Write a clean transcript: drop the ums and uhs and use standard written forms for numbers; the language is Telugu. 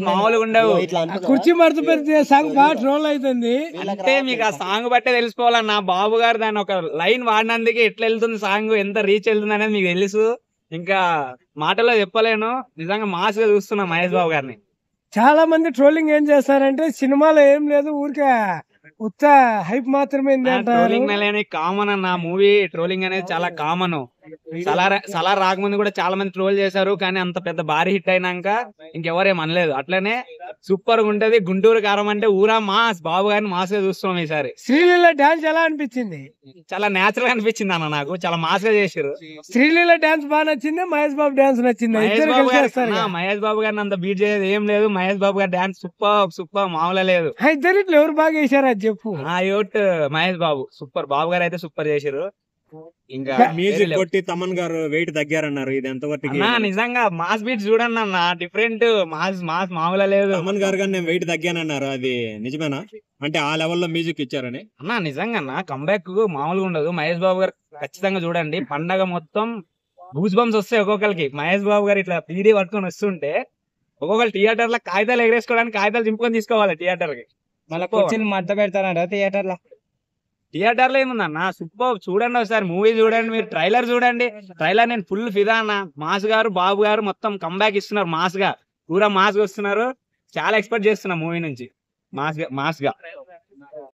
మామూలుగా ఉండవు. కుర్చీ మడత పెడితే సాంగ్ బాగా ట్రోల్ అవుతుంది. అంటే మీకు ఆ సాంగ్ బట్టే తెలుసుకోవాలన్న. బాబు గారు దాన్ని ఒక లైన్ వాడినందుకే ఎట్లా వెళ్తుంది సాంగ్, ఎంత రీచ్ వెళ్తుంది అనేది మీకు తెలుసు. ఇంకా మాటలో చెప్పలేను. నిజంగా మాస్ గా చూస్తున్నా మహేష్ బాబు గారిని. చాలా మంది ట్రోలింగ్ ఏం చేస్తారంటే సినిమాలో ఏం లేదు, ఊరికే ఉత్త హైప్ మాత్రమే ఉంది అంటారు. ట్రోలింగ్ అనేది కామన్ అన్న. మూవీ ట్రోలింగ్ అనేది చాలా కామన్. సలార్ రాకముందు కూడా చాలా మంది ట్రోల్ చేశారు, కానీ అంత పెద్ద భారీ హిట్ అయినాక ఇంకెవరేం అనలేదు. అట్లనే సూపర్ గా ఉంటది. గుంటూరు కారం అంటే ఊరా మాస్. బాబు గారిని మాస్ గా చూస్తున్నాం ఈసారి. శ్రీలీల డాన్స్ ఎలా అనిపించింది? చాలా నేచురల్ గా అనిపించింది అన్న. నాకు చాలా మాస్ గా చేశారు. శ్రీలీల డాన్స్ బాగా నచ్చింది, మహేష్ బాబు డాన్స్ నచ్చింది. మహేష్ బాబు గారిని అంత బీట్ చేసేది ఏం లేదు. మహేష్ బాబు గారి డాన్స్ సూపర్ మామూలు లేదు. ఇద్దరిట్లో ఎవరు బాగా చేశారు అది చెప్పు. మహేష్ బాబు సూపర్. బాబు గారు అయితే సూపర్ చేశారు. ఇంకా మ్యూజిక్ కొట్టి తమన్ గారు వెయిట్ తగ్గారన్నారు. ఇది ఎంతవరకు నిజంగా మాస్ బీట్ చూడండి అన్న. డిఫరెంట్ మాస్ మామూలు లేదు. తమన్ గారు కానీ నేను వెయిట్ తగ్గానన్నారు. అది నిజమేనా? అంటే ఆ లెవెల్లో మ్యూజిక్ ఇచ్చారని అన్న నిజంగా అన్న. కంబ్యాక్ మామూలుగా ఉండదు. మహేష్ బాబు గారు ఖచ్చితంగా చూడండి. పండగ మొత్తం గూస్ బంప్స్ వస్తాయి ఒక్కొక్కరికి. మహేష్ బాబు గారు ఇట్లా పీడీ పట్టుకొని వస్తుంటే ఒక్కొక్కరు థియేటర్ లో కాగితాలు ఎగరేసుకోవడానికి కాగితాలు చింపుకొని తీసుకోవాలి థియేటర్ కి. మళ్ళీ కూర్చొని మధ్య పెడతారంట థియేటర్ లో ఏముందన్న సూపర్. చూడండి ఒకసారి మూవీ చూడండి, మీరు ట్రైలర్ చూడండి. ట్రైలర్ నేను ఫుల్ ఫిదా అన్న. మాస్ గారు బాబు గారు మొత్తం కంబ్యాక్ ఇస్తున్నారు. మాస్ గా పూరా మాస్ గా వస్తున్నారు. చాలా ఎక్స్పెక్ట్ చేస్తున్నా మూవీ నుంచి మాస్ గా.